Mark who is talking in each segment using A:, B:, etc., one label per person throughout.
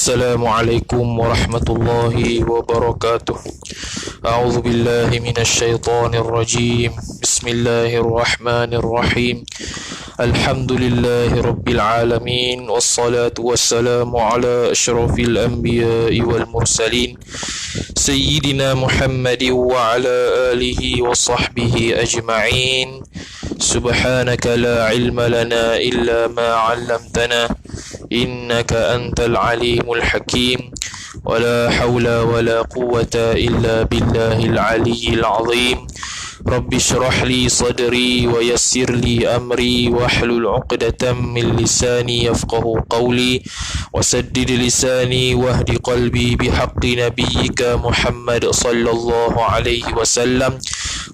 A: Assalamualaikum warahmatullahi wabarakatuh. A'udzu billahi minasy syaithanir rajim. Bismillahirrahmanirrahim. Alhamdulillahi rabbil alamin wassalatu wassalamu ala asyrafil anbiya'i wal mursalin sayyidina Muhammadin wa ala alihi wa sahbihi ajma'in. Subhanaka la ilma lana illa ma 'allamtana innaka antal alimul hakim. Wala hawla wala quwwata illa billahil aliyyil azim. Rabbi shrah li sadri wa yassir li amri wahlul 'uqdatam min lisani yafqahu qawli wasaddid lisani wahdi qalbi bihaqqi nabiyyika Muhammad sallallahu alaihi wasallam.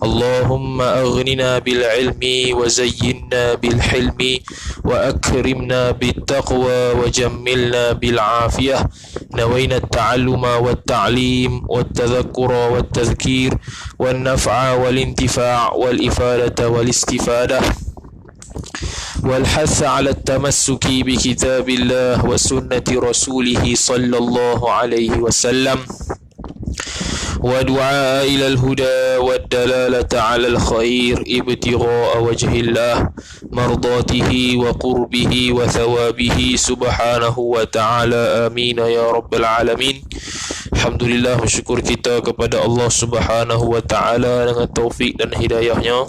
A: Allahumma aghnina bil ilmi wa zayyinna bil hilmi wa akrimna bit taqwa wa jammilna bil afiyah. نوينا التعلم والتعليم والتذكر والتذكير والنفع والانتفاع والإفادة والاستفادة والحث على التمسك بكتاب الله وسنة رسوله صلى الله عليه وسلم ودعاء إلى الهدى والدلالة على الخير ابتغاء وجه الله مرضاته وقربه وثوابه سبحانه وتعالى آمين يا رب العالمين. Alhamdulillah, bersyukur kita kepada Allah Subhanahu wa taala dengan taufik dan hidayahnya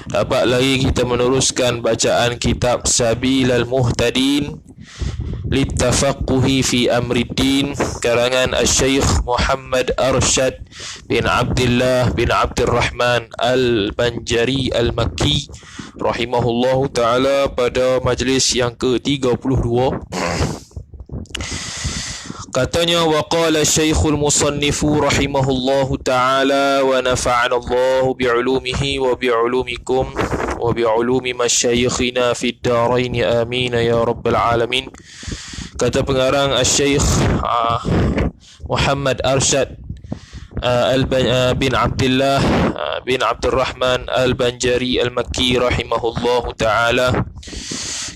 A: dapat lagi kita meneruskan bacaan kitab Sabilal Muhtadin Littafaqquhi fi Amriddin karangan Al-Syeikh Muhammad Arsyad bin Abdullah bin Abdurrahman Al-Banjari Al-Makki rahimahullahu ta'ala pada majlis yang ke-32. Katanya, waqala Syekhul Musannifu rahimahullahu ta'ala wa nafa'ana Allahu bi'ulumihi wa bi'ulumikum wa bi'ulumi masyayikhina fid darain amin ya rabbal alamin. Kata pengarang Al-Syekh Muhammad Arsyad bin Abdullah bin Abdurrahman Al-Banjari Al-Makki rahimahullahu ta'ala,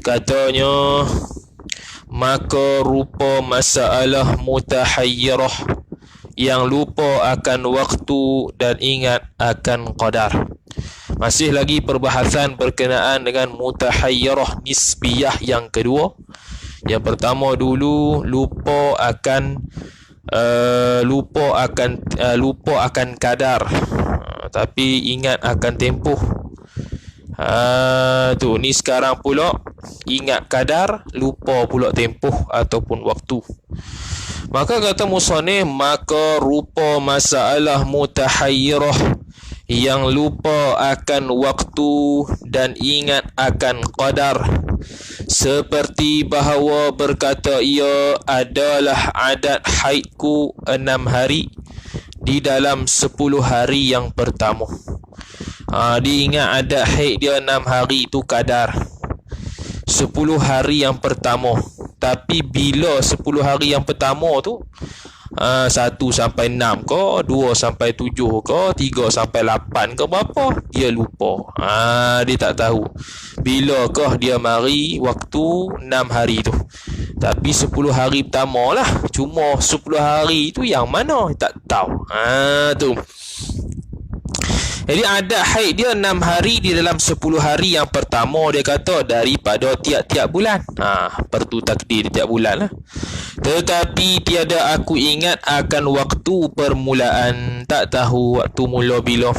A: katanya, maka rupa masalah mutahayyirah yang lupa akan waktu dan ingat akan qadar. Masih lagi perbahasan berkenaan dengan mutahayyirah nisbiyah yang kedua. Yang pertama dulu lupa akan kadar, tapi ingat akan tempoh. Tu ni sekarang pula ingat kadar, lupa pula tempoh ataupun waktu. Maka kata musannif, maka rupa masalah mutahayyirah yang lupa akan waktu dan ingat akan qadar, seperti bahawa berkata ia adalah adat haidku 6 hari di dalam 10 hari yang pertama. Dia ingat adat haid dia 6 hari itu kadar 10 hari yang pertama. Tapi bila 10 hari yang pertama tu 1 sampai 6 ke, 2 sampai 7 ke, 3 sampai 8 ke berapa, dia lupa. Dia tak tahu bilakah dia mari waktu 6 hari tu. Tapi 10 hari pertama lah. Cuma 10 hari tu yang mana tak tahu. Tu. Jadi adat haid dia 6 hari di dalam 10 hari yang pertama, dia kata, daripada tiap-tiap bulan. Pertu takdir tiap bulan lah. Tetapi tiada aku ingat akan waktu permulaan, tak tahu waktu mula bila.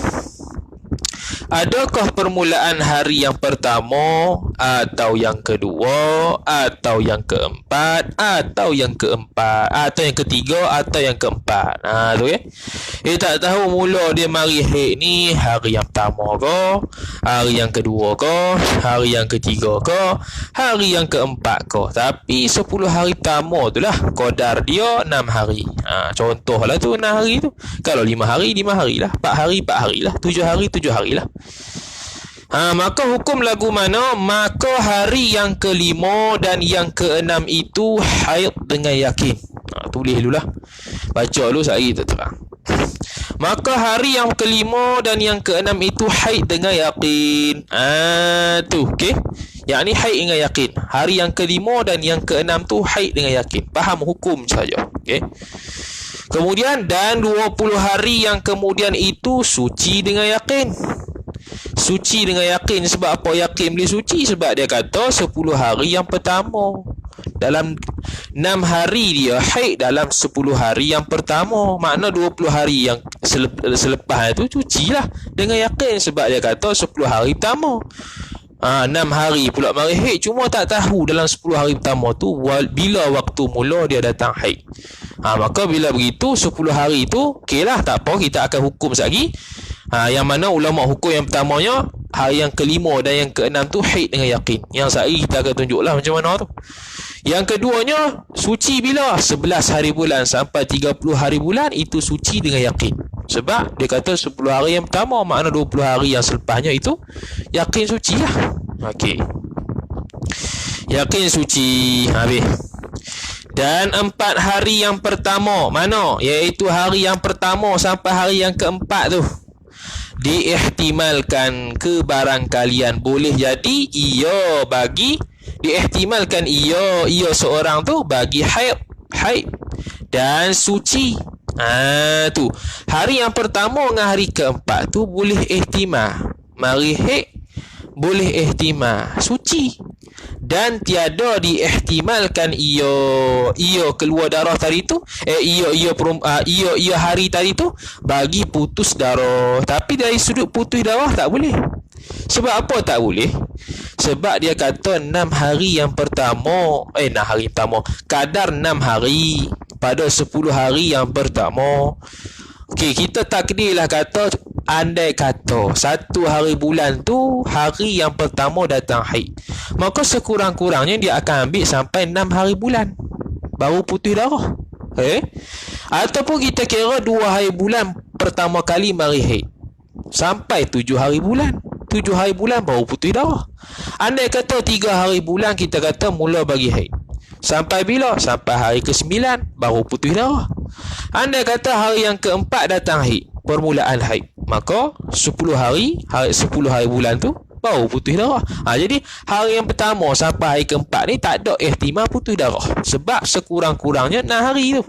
A: Adakah permulaan hari yang pertama, atau yang kedua, atau yang keempat, atau yang ketiga, atau yang keempat. Tu ya. Dia tak tahu mula dia mari haid ni hari yang pertama ke, hari yang kedua ke, hari yang ketiga ke, hari yang keempat ke. Tapi 10 hari pertama tu lah qadar dia 6 hari. Contohlah tu 6 hari tu. Kalau 5 hari, 5 hari lah. 4 hari, 4 hari lah. 7 hari, 7 hari lah. Maka hukum lagu mana? Maka hari yang ke-5 dan yang ke-6 itu haid dengan yakin. Tulis dulu lah. Baca dulu, saya tak terang. Maka hari yang ke-5 dan yang ke-6 itu haid dengan yakin. Tu, okey. yakni haid dengan yakin. Hari yang ke-5 dan yang ke-6 tu haid dengan yakin. Faham hukum saja. Okey. Kemudian dan 20 hari yang kemudian itu suci dengan yakin. Suci dengan yakin. Sebab apa yakin boleh suci? Sebab dia kata 10 hari yang pertama. Dalam 6 hari dia haid dalam 10 hari yang pertama. Makna 20 hari yang selepas itu cucilah dengan yakin. Sebab dia kata 10 hari pertama. 6 hari pula mari haid. Cuma tak tahu dalam 10 hari pertama tu bila waktu mula dia datang haid. Maka bila begitu 10 hari tu okeylah, tak apa, kita akan hukum sekali. Yang mana ulama hukum yang pertamanya hari yang ke-5 dan yang ke-6 tu haid dengan yakin. Yang sekali kita akan tunjuklah macam mana tu. Yang keduanya suci bila 11 hari bulan sampai 30 hari bulan, itu suci dengan yakin. Sebab dia kata 10 hari yang pertama, makna 20 hari yang selepasnya itu yakin suci lah. Okey, yakin suci. Habis. Dan 4 hari yang pertama, mana? Iaitu hari yang pertama sampai hari yang keempat tu, diihtimalkan kebarangkalian boleh jadi ia bagi, diihtimalkan ia seorang tu bagi haid dan suci. Tu hari yang pertama dengan hari keempat tu boleh ihtimal mari haid, boleh ihtimal suci, dan tiada diihtimalkan ia keluar darah tadi tu, ia hari tadi tu bagi putus darah. Tapi dari sudut putus darah tak boleh. Sebab apa tak boleh? Sebab dia kata 6 hari yang pertama, 6 hari pertama, kadar 6 hari pada 10 hari yang pertama. Okey, kita takdirlah kata, andai kata 1 hari bulan tu hari yang pertama datang haid, maka sekurang-kurangnya dia akan ambil sampai 6 hari bulan baru putih darah. Ataupun kita kira 2 hari bulan pertama kali mari haid sampai 7 hari bulan. 7 hari bulan baru putih darah. Andai kata 3 hari bulan kita kata mula bagi haid, sampai bila? Sampai hari ke-9 baru putih darah. Andai kata hari yang keempat datang haid, permulaan haid, maka 10 hari 10 hari bulan tu baru putih darah. Jadi hari yang pertama sampai hari keempat ni tak ada ihtimal putih darah. Sebab sekurang-kurangnya 6 hari tu.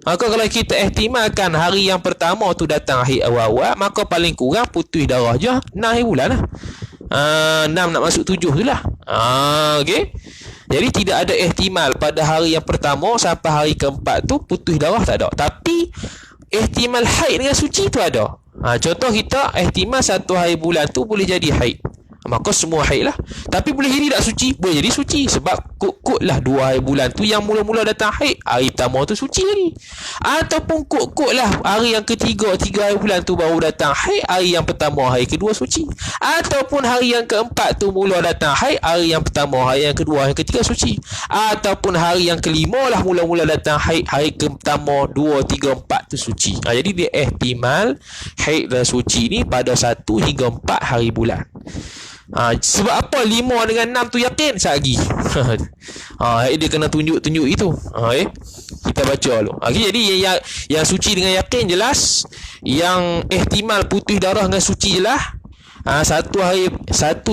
A: Maka kalau kita ihtimalkan hari yang pertama tu datang haid awal-awal, maka paling kurang putih darah je 6 hari bulan lah. 6 nak masuk 7 tu lah. Okey. Jadi tidak ada ihtimal pada hari yang pertama sampai hari keempat tu putih darah tak ada. Tapi ihtimal haid dengan suci tu ada. Contoh kita ihtimal 1 hari bulan tu boleh jadi haid, maka semua haid lah. Tapi boleh jadi tak suci? Boleh jadi suci. Sebab kut-kut lah 2 hari bulan tu yang mula-mula datang haid, hari pertama tu suci lagi. Ataupun kut-kut lah hari yang ketiga 3 hari bulan tu baru datang haid, hari yang pertama hari kedua suci. Ataupun hari yang keempat tu mula datang haid, hari yang pertama hari yang kedua hari ketiga suci. Ataupun hari yang kelima lah mula-mula datang haid, hari pertama 2, 3, 4 tu suci. Jadi dia ihtimal haid dan suci ni pada 1 hingga 4 hari bulan. Sebab apa 5 dengan 6 tu yakin lagi. Dia kena tunjuk-tunjuk itu. Kita baca dulu. Jadi yang suci dengan yakin jelas, yang ihtimal putih darah dengan suci jelas. 1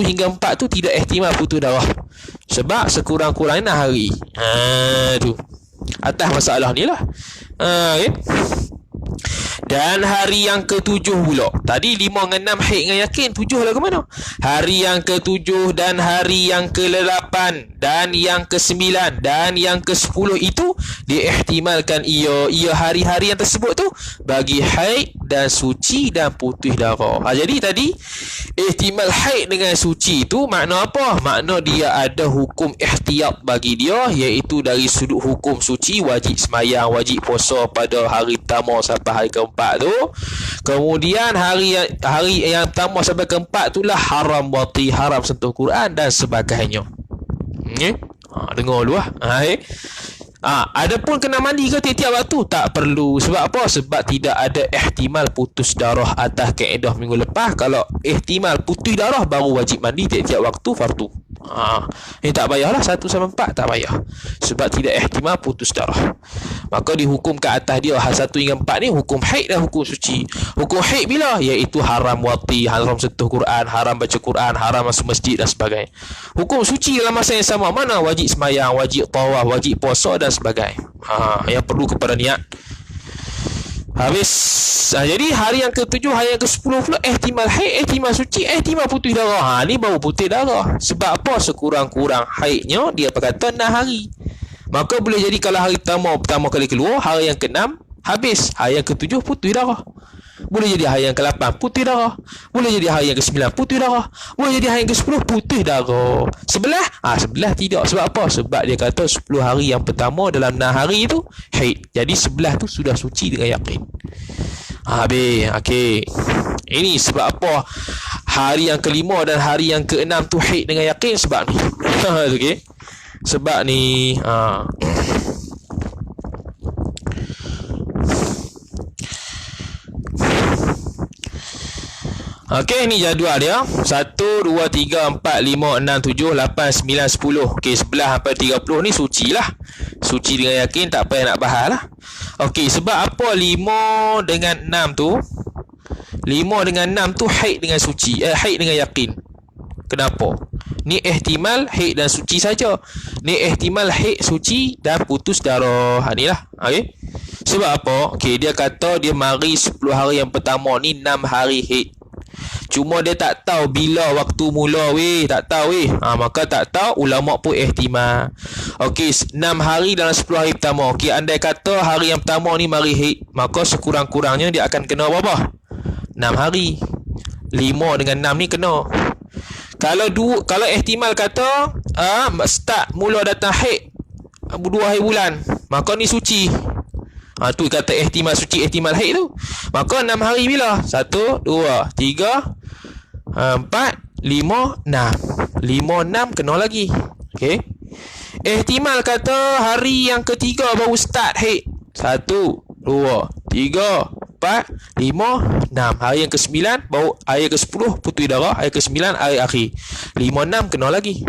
A: hingga 4 tu tidak ihtimal putih darah. Sebab sekurang-kurangnya 6 hari. Tu atas masalah ni lah. Dan hari yang ke-7 pula. Tadi 5 dengan 6 haid dengan yakin, 7 lah ke mana? Hari yang ke-7 dan hari yang ke-8 dan yang ke-9 dan yang ke-10 itu diihtimalkan ia hari-hari yang tersebut tu bagi haid dan suci dan putih darah. Jadi tadi ihtimal haid dengan suci tu makna apa? Makna dia ada hukum ihtiyat bagi dia, iaitu dari sudut hukum suci wajib semayang, wajib puasa pada hari pertama sampai hari keempat tu. Kemudian hari yang pertama sampai keempat itulah haram wati, haram sentuh Quran dan sebagainya. Dengar dulu lah. Adapun kena mandi ke tiap-tiap waktu? Tak perlu. Sebab apa? Sebab tidak ada ihtimal putus darah atas kaedah minggu lepas. Kalau ihtimal putih darah baru wajib mandi tiap-tiap waktu fardu. Ini tak payahlah 1 sampai 4 tak payah. Sebab tidak ihtimal putus darah. Maka dihukum ke atas dia 1 hingga 4 ni hukum haid dan hukum suci. Hukum haid bila? Iaitu haram wati, haram sentuh Quran, haram baca Quran, haram masuk masjid dan sebagainya. Hukum suci dalam masa yang sama mana? Wajib semayang, wajib tawaf, wajib puasa dan sebagainya. Yang perlu kepada niat. Habis. Jadi hari yang ke-7, hari yang ke-10 pula ihtimal haid, ihtimal suci, ihtimal putih darah. Ni baru putih darah. Sebab apa? Sekurang-kurang haidnya dia berkata 6 hari. Maka boleh jadi kalau hari pertama kali keluar, hari yang ke-6 habis, hari yang ke-7 putih darah. Boleh jadi hari yang ke-8 putih darah. Boleh jadi hari yang ke-9 putih darah. Boleh jadi hari yang ke-10 putih darah. Sebelah? Sebelah tidak. Sebab apa? Sebab dia kata 10 hari yang pertama dalam 6 hari itu haid. Jadi sebelah tu sudah suci dengan yakin. Habis. Okey. Ini sebab apa hari yang ke-5 dan hari yang ke-6 tu haid dengan yakin? Sebab ni. Okey. Sebab ni Okey, ni jadual dia. 1, 2, 3, 4, 5, 6, 7, 8, 9, 10. Okey, 11 sampai 30 ni suci lah. Suci dengan yakin, tak payah nak bahas lah. Okey, sebab apa 5 dengan 6 tu? 5 dengan 6 tu haid dengan suci. Haid dengan yakin. Kenapa? Ni ihtimal haid dan suci saja. Ni ihtimal haid, suci dan putus darah. Inilah. Okey. Sebab apa? Okey, dia kata dia mari 10 hari yang pertama ni 6 hari haid. Cuma dia tak tahu bila waktu mula tak tahu maka tak tahu, ulama pun ihtimal. Okey, 6 hari dalam 10 hari pertama. Okey, andai kata hari yang pertama ni mari haid, maka sekurang-kurangnya dia akan kena berapa? 6 hari. 5 dengan 6 ni kena. Kalau ihtimal kata start mula datang haid 2 hari bulan, maka ni suci. Tu kata ihtimal suci, ihtimal haid tu. Maka 6 hari bila? 1, 2, 3, 4, 5, 6. 5, 6 kena lagi. Okey. Ihtimal kata hari yang ketiga baru start haid. 1, 2, 3, 4, 5, 6. Hari yang ke-9 baru, hari ke-10 putih darah, hari ke-9 hari akhir. 5, 6 kena lagi.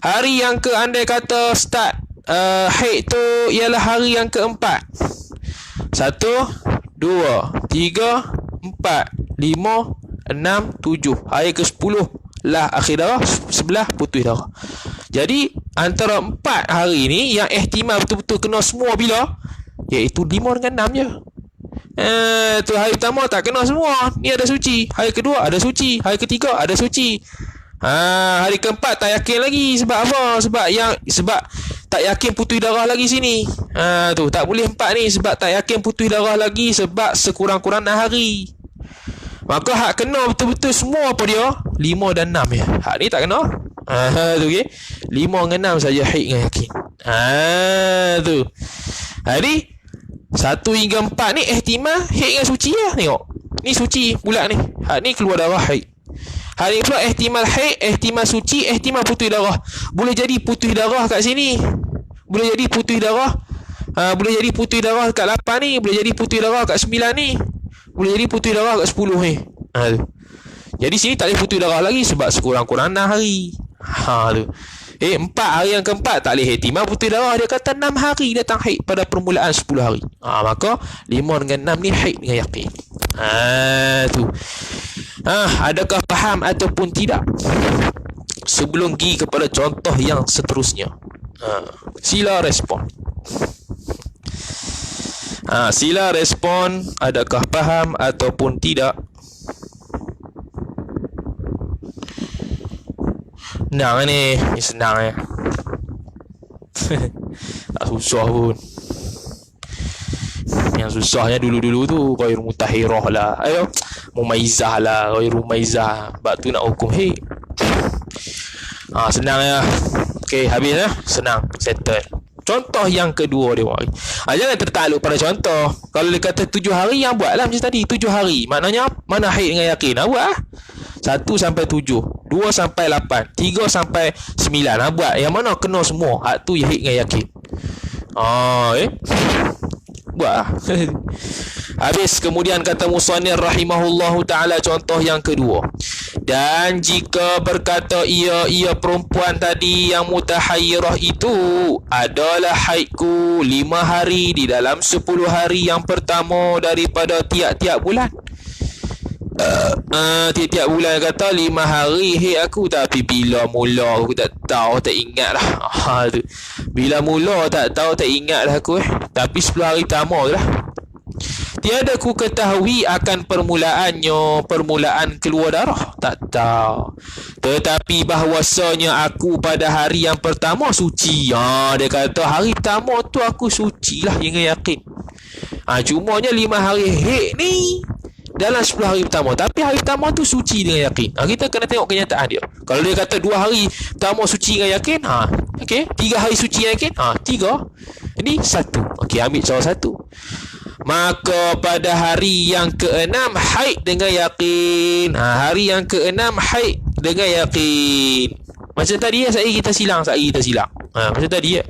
A: Hari yang ke andai kata start haid tu ialah hari yang keempat. 1, 2, 3, 4, 5, 6, 7. Hari ke-10 lah akhir darah, 11 putih darah. Jadi antara 4 hari ni yang ihtimal betul-betul kena semua bila? Iaitu 5 dengan 6 je. Tu hari pertama tak kena semua. Ni ada suci. Hari kedua ada suci. Hari ketiga ada suci. Hari keempat tak yakin lagi. Sebab apa? Sebab tak yakin putih darah lagi sini. Tu tak boleh 4 ni sebab tak yakin putih darah lagi, sebab sekurang-kurang 6 hari. Maka hak kena betul-betul semua apa dia? 5 dan 6 ya. Hak ni tak kena. Tu okey. 5 dengan 6 saja haid dengan yakin. Tu. Jadi 1 hingga 4 ni ihtimal haid dengan suci lah. Tengok. Ni suci bulat ni. Hak ni keluar darah haid. Hari pula ihtimal haid, ihtimal suci, ihtimal putih darah. Boleh jadi putih darah kat sini. Boleh jadi putih darah. Boleh jadi putih darah kat 8 ni. Boleh jadi putih darah kat 9 ni. Boleh jadi putih darah kat 10 ni. Jadi sini tak boleh putih darah lagi sebab sekurang-kurang 6 hari. Tu. 4 hari yang keempat tak boleh ihtimal putih darah. Dia kata 6 hari datang haid pada permulaan 10 hari. Maka 5 dengan 6 ni haid dengan yakin. Tu. Adakah faham ataupun tidak? Sebelum pergi kepada contoh yang seterusnya, sila respon. Sila respon, adakah faham ataupun tidak? Senang ni senang ya. Tak susah pun. Yang susahnya dulu-dulu tu Ghairu mutahhirah lah. Mumaizah lah. Ghairu mumaizah. Sebab tu nak hukum haid. Senang ya. Okey, habis ya. Senang, settle. Contoh yang kedua dia buat. Jangan tertakluk pada contoh. Kalau dia kata 7 hari, yang buatlah macam tadi. 7 hari. Maknanya mana haid dengan yakin? Buat lah. 1 sampai 7, 2 sampai 8, 3 sampai 9. Buat. Yang mana kena semua. Hak tu haid dengan yakin. Buat lah. Habis kemudian kata musannif rahimahullahu ta'ala, contoh yang kedua. Dan jika berkata ia perempuan tadi yang mutahayyirah itu adalah haidku 5 hari di dalam 10 hari yang pertama daripada tiap-tiap bulan. Tiap-tiap bulan kata 5 hari haid aku, tapi bila mula aku tak tahu, tak ingat lah. Bila mula tak tahu, tak ingat lah aku Tapi 10 hari pertama tu lah. Tiada ku ketahui akan permulaan keluar darah, tak tahu. Tetapi bahawasanya aku pada hari yang pertama suci. Dia kata hari pertama tu aku suci lah hingga yakin. Cumanya 5 hari haid ni dalam 10 hari pertama, tapi hari pertama tu suci dengan yakin. Kita kena tengok kenyataan dia. Kalau dia kata 2 hari pertama suci dengan yakin, 3 hari suci dengan yakin, 3. Ini 1. Ambil salah satu. Maka pada hari yang ke-6 haid dengan yakin. Hari yang ke-6 haid dengan yakin. Macam tadi kita silang. Macam tadi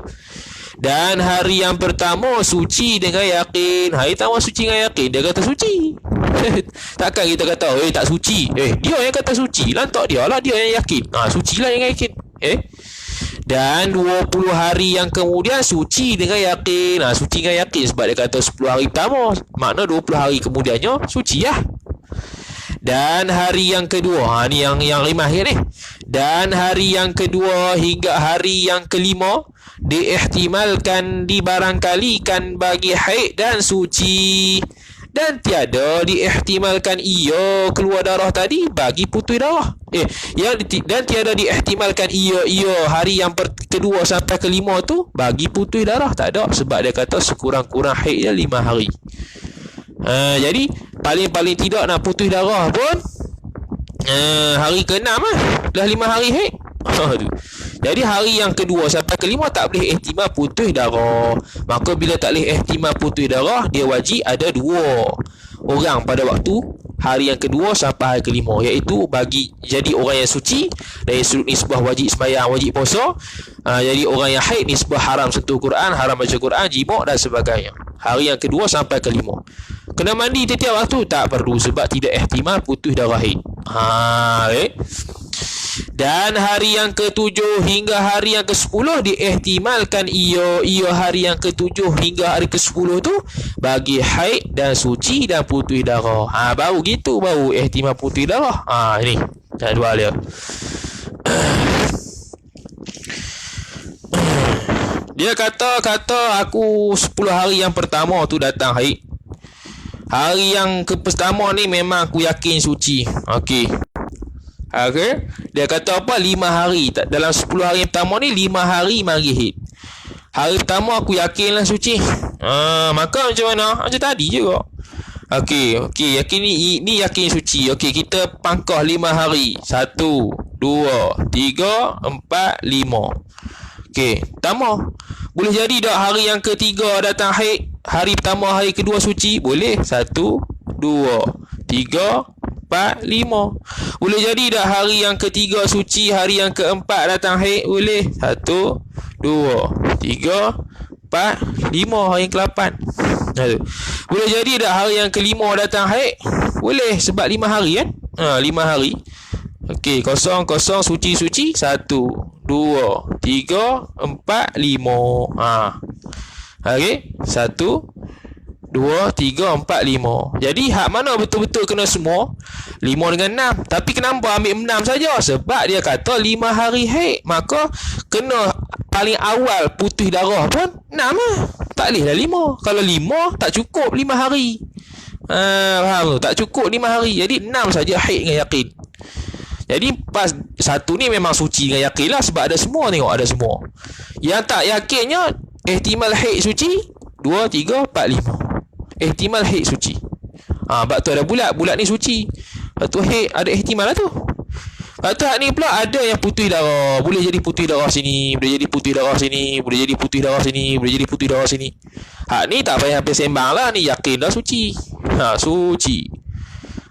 A: Dan hari yang pertama suci dengan yakin. Hari pertama suci dengan yakin. Dia kata suci. Takkan kita kata tak suci. Dia yang kata suci. Lantak dia lah, dia yang yakin. Suci lah yang yakin. Dan 20 hari yang kemudian suci dengan yakin. Suci dengan yakin sebab dia kata 10 hari pertama, makna 20 hari kemudiannya suci lah. Dan hari yang kedua, ni yang 5 hari ni. Dan hari yang kedua hingga hari yang kelima diihtimalkan, dibarangkalikan bagi haid dan suci, dan tiada diihtimalkan ia keluar darah tadi bagi putih darah. Dan tiada diihtimalkan ia hari yang kedua sampai kelima tu bagi putih darah, tak ada, sebab dia kata sekurang-kurang haid dia 5 hari. Jadi paling-paling tidak nak putih darah pun hari ke-6 dah 5 hari haid. Jadi hari yang kedua sampai kelima tak boleh ihtimal putih darah. Maka bila tak boleh ihtimal putih darah, dia wajib ada 2 orang pada waktu hari yang kedua sampai hari kelima, iaitu bagi jadi orang yang suci dari sudut nisbah wajib sembahyang, wajib puasa. Jadi orang yang haid nisbah haram sentuh Quran, haram baca Quran, jima' dan sebagainya. Hari yang kedua sampai kelima. Kena mandi setiap waktu? Tak perlu, sebab tidak ihtimal putih darah haid. Dan hari yang ke-7 hingga hari yang ke-10 diihtimalkan ia hari yang ke-7 hingga hari ke-10 tu bagi haid dan suci dan putih darah. Baru gitu, baru ihtimal putih darah. Ini jadual dia. Dia kata aku 10 hari yang pertama tu datang haid. Hari yang pertama ni memang aku yakin suci. Okey. Dia kata apa? 5 hari. Dalam 10 hari pertama ni 5 hari mari haid. Hari pertama aku yakinlah suci. Maka macam mana? Macam tadi juga. Okey, yakin ni yakin suci. Okey, kita pangkah 5 hari. 1, 2, 3, 4, 5. Okey, pertama. Boleh jadi tak hari yang ketiga datang haid? Hari pertama, hari kedua suci? Boleh. 1, 2, 3, 4, 5. Boleh jadi tak hari yang ketiga suci, hari yang keempat datang haid? Boleh. 1, 2, 3, 4, 5. Hari yang ke-8. Boleh jadi tak hari yang kelima datang haid? Boleh, sebab 5 hari kan? 5 hari. Okey, kosong suci. 1, 2, 3, 4, 5. Okey, 1, 2, 3, 4, 5. Jadi hak mana betul-betul kena semua? 5 dengan 6. Tapi kenapa ambil 6 saja? Sebab dia kata 5 hari haid. Maka kena paling awal putih darah pun 6 lah. Tak boleh dah 5. Kalau 5 tak cukup 5 hari. Faham tu? Tak cukup 5 hari. Jadi 6 saja haid dengan yakin. Jadi pas satu ni memang suci dengan yakin lah, sebab ada semua, tengok ada semua. Yang tak yakinnya ihtimal haid suci 2, 3, 4, 5. Ihtimal haid suci. Sebab tu ada bulat ni suci. Lepas tu haid ada ihtimal lah tu. Lepas tu hak ni pula ada yang putih darah. Boleh jadi putih darah sini, boleh jadi putih darah sini, boleh jadi putih darah sini, boleh jadi putih darah sini. Hak ni tak payah hampir sembang lah, ni yakin dah suci. Suci.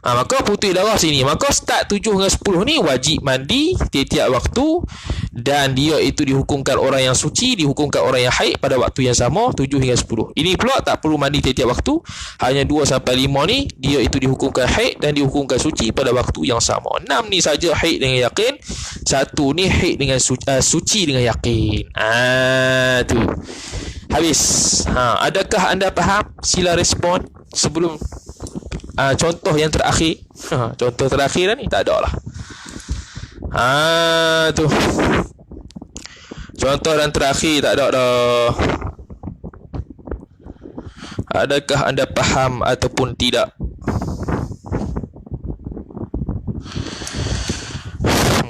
A: Maka putih darah sini, maka start 7 hingga 10 ni wajib mandi tiap-tiap waktu, dan dia itu dihukumkan orang yang suci, dihukumkan orang yang haid pada waktu yang sama 7 hingga 10. Ini pula tak perlu mandi tiap-tiap waktu, hanya 2 sampai 5 ni dia itu dihukumkan haid dan dihukumkan suci pada waktu yang sama. 6 ni saja haid dengan yakin, 1 ni haid dengan suci dengan yakin. Tu habis. Adakah anda faham? Sila respon sebelum contoh yang terakhir. Contoh terakhir dah ni tak ada lah. Tu contoh dan terakhir tak ada dah. Adakah anda faham ataupun tidak?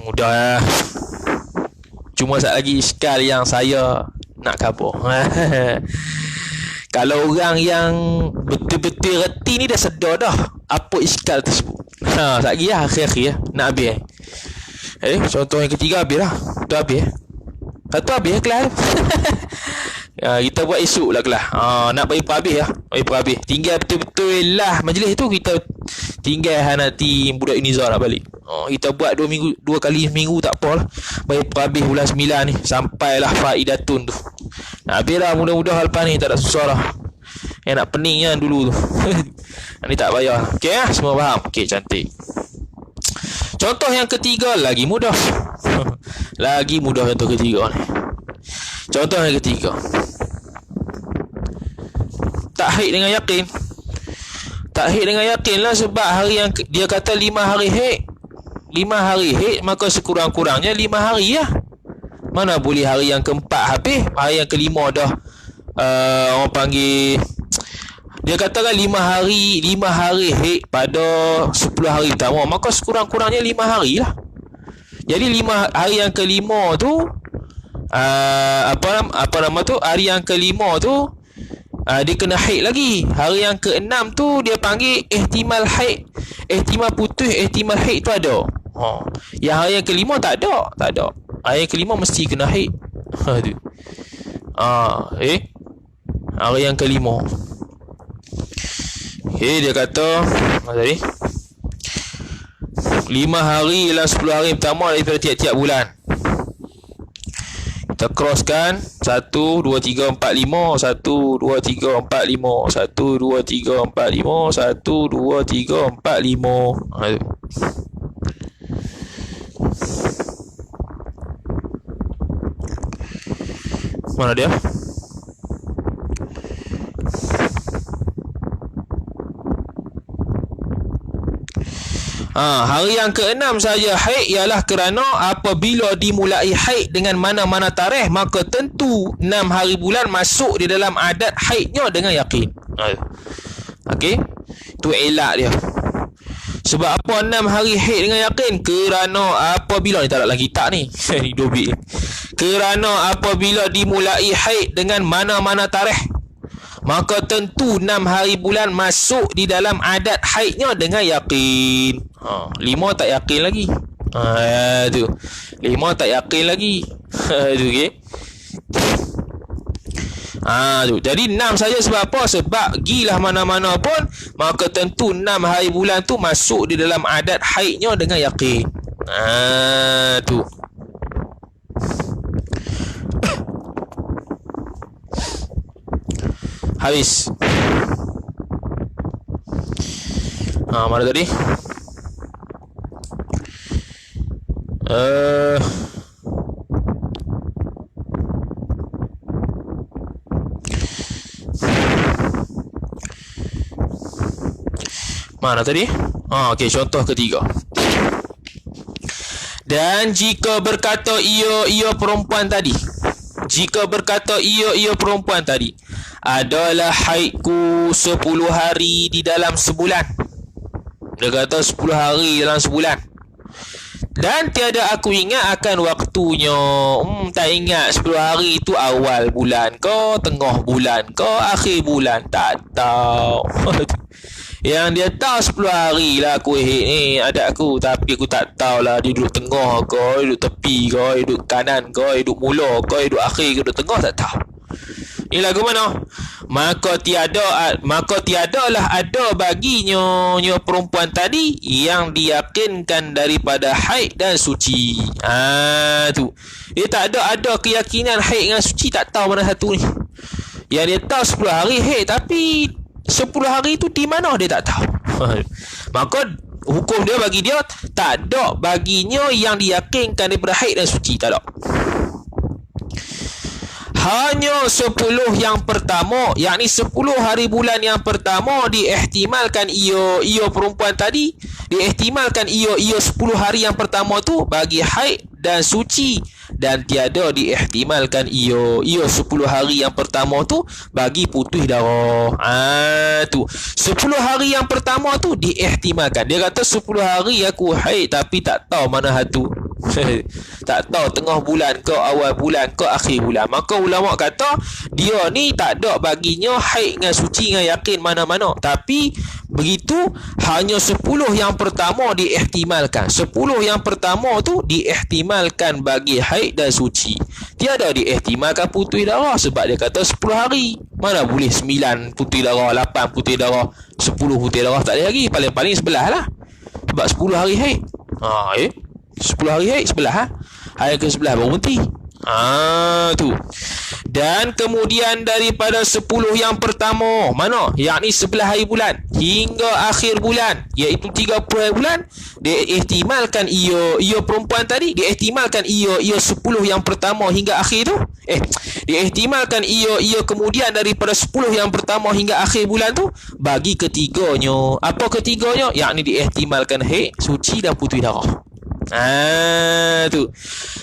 A: Mudah. Cuma satu lagi iskal yang saya nak kabur. Kalau orang yang betul-betul reti ni dah sedar dah apa iskal tersebut. Tak lagi lah, akhir-akhir nak habis. Contoh yang ketiga habis lah. Tu habis. Satu habis kelas. Kita buat esok lah kelas. Nak bagi habis lah. Bagi habis. Tinggal betul-betul lah majlis tu, kita tinggal nanti budak Unizar nak balik. Kita buat 2 kali seminggu tak apa lah. Bagi habis bulan 9 ni, sampailah Faidatun tu. Nak habis lah, mudah-mudahan lepas ni tak ada susah lah. Yang nak peningnya dulu tu. Ni tak payah. Okey lah, semua faham? Okey, cantik. Contoh yang ketiga lagi mudah. Lagi mudah contoh ketiga ni. Contoh yang ketiga, tak haid dengan yakin. Tak haid dengan yakin lah, sebab hari yang dia kata 5 hari haid. 5 hari haid, maka sekurang-kurangnya 5 hari lah. Mana boleh hari yang keempat habis, hari yang kelima dah orang panggil, dia katakan 5 hari haid pada 10 hari pertama, maka sekurang-kurangnya 5 hari lah. Jadi 5 hari yang kelima tu apa nama tu, hari yang kelima tu dia kena haid lagi. Hari yang keenam tu dia panggil ihtimal haid, ihtimal putih, ihtimal haid tu ada. Yang hari yang kelima tak ada. Hari yang kelima mesti kena haid. Hari yang kelima. Dia kata tadi 5 hari ialah 10 hari pertama daripada tiap-tiap bulan. Kita crosskan 1, 2, 3, 4, 5 1, 2, 3, 4, 5 1, 2, 3, 4, 5 1, 2, 3, 4, 5. Mana dia? Hari yang keenam saja haid ialah kerana apabila dimulai haid dengan mana-mana tarikh, maka tentu 6 hari bulan masuk di dalam adat haidnya dengan yakin. Okey, tu elak dia. Sebab apa 6 hari haid dengan yakin? Kerana apabila ni tak ada lagi tak ni. Ni dobik. Kerana apabila dimulai haid dengan mana-mana tarikh, maka tentu 6 hari bulan masuk di dalam adat haidnya dengan yakin. 5 tak yakin lagi. Tu 5 tak yakin lagi. Tu okey. Tu. Jadi 6 saja sebab apa? Sebab gilah mana-mana pun, maka tentu 6 hari bulan tu masuk di dalam adat haidnya dengan yakin. Tu. Habis. Mana tadi? Mana tadi? Okey, contoh ketiga. Dan jika berkata ia perempuan tadi, jika berkata ia perempuan tadi, adalah haidku 10 hari di dalam sebulan. Dia kata 10 hari dalam sebulan. Dan tiada aku ingat akan waktunya. Tak ingat 10 hari itu awal bulan ke, tengah bulan ke, akhir bulan. Tak tahu. Yang dia tahu 10 hari lah aku ni adat aku. Tapi aku tak tahulah dia duduk tengah ke, duduk tepi ke, duduk kanan ke, duduk mula ke, duduk akhir ke, duduk tengah, tak tahu. Ini lagu mana? maka tiadalah ada baginya perempuan tadi yang diyakinkan daripada haid dan suci. Tu. Dia tak ada keyakinan haid dengan suci, tak tahu mana satu ni. Yang dia tahu 10 hari haid, tapi 10 hari tu di mana dia tak tahu. Maka hukum dia bagi dia tak ada baginya yang diyakinkan daripada haid dan suci, tak ada. Hanya 10 yang pertama, yakni 10 hari bulan yang pertama diihtimalkan ia perempuan tadi, diihtimalkan ia 10 hari yang pertama tu bagi haid dan suci, dan tiada diihtimalkan ia 10 hari yang pertama tu bagi putih darah. Tu 10 hari yang pertama tu diihtimalkan. Dia kata 10 hari aku haid tapi tak tahu mana satu. Tak tahu tengah bulan ke awal bulan ke akhir bulan. Maka ulama kata dia ni tak ada baginya haid dengan suci dengan yakin mana-mana. Tapi begitu hanya 10 yang pertama diihtimalkan. 10 yang pertama tu diihtimalkan bagi haid dan suci. Tiada diihtimalkan putih darah, sebab dia kata 10 hari. Mana boleh 9 putih darah, 8 putih darah, 10 putih darah, tak ada lagi. Paling-paling 11 lah. Sebab 10 hari haid. 10 hari haid 11 hari ke-11 baru berhenti. Tu. Dan kemudian daripada 10 yang pertama, mana? Yakni 11 hari bulan hingga akhir bulan, iaitu 30 hari bulan, diihtimalkan ia perempuan tadi, diihtimalkan ia 10 yang pertama hingga akhir tu. Diihtimalkan ia kemudian daripada 10 yang pertama hingga akhir bulan tu bagi ketiganya. Apa ketiganya? Yakni diihtimalkan haid, suci dan putih darah. Tu.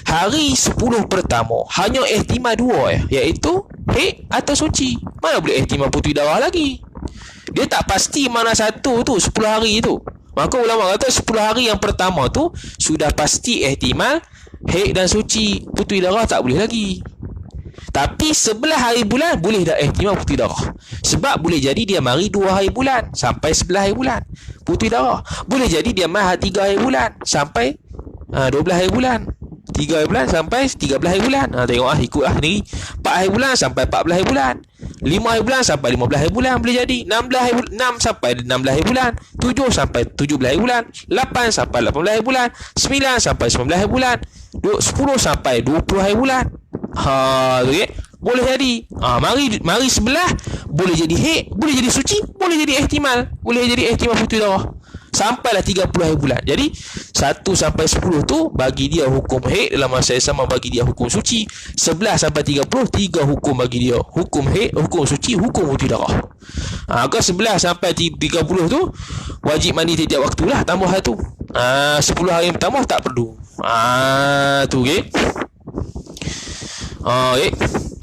A: Hari 10 pertama hanya ihtimal 2 iaitu haid atau suci. Mana boleh ihtimal putih darah lagi? Dia tak pasti mana satu tu 10 hari tu. Maka ulama kata 10 hari yang pertama tu sudah pasti ihtimal haid dan suci. Putih darah tak boleh lagi. Tapi 11 hari bulan boleh dah ihtimal putih darah. Sebab boleh jadi dia mari 2 hari bulan sampai 11 hari bulan putih darah. Boleh jadi dia mari 3 hari bulan sampai 12 hari bulan, 3 hari bulan sampai 13 hari bulan. Tengok ikut ni. 4 hari bulan sampai 14 hari bulan, 5 hari bulan sampai 15 hari bulan boleh jadi, 6 sampai 16 hari bulan, 7 sampai 17 hari bulan, 8 sampai 18 hari bulan, 9 sampai 19 hari bulan, 10 sampai 20 hari bulan. Okay? Boleh jadi. Mari sebelah boleh jadi haid, boleh jadi suci, boleh jadi ihtimal, boleh jadi ihtimal putih darah. Sampailah 30 hari bulan. Jadi 1 sampai 10 tu bagi dia hukum haid, dalam masa yang sama bagi dia hukum suci. 11 sampai 30 3 hukum bagi dia, hukum haid, hukum suci, hukum putih darah. Ke 11 sampai 30 tu wajib mandi setiap waktu lah, tambah 1. 10 hari pertama tak perlu. Tu okey. Okay.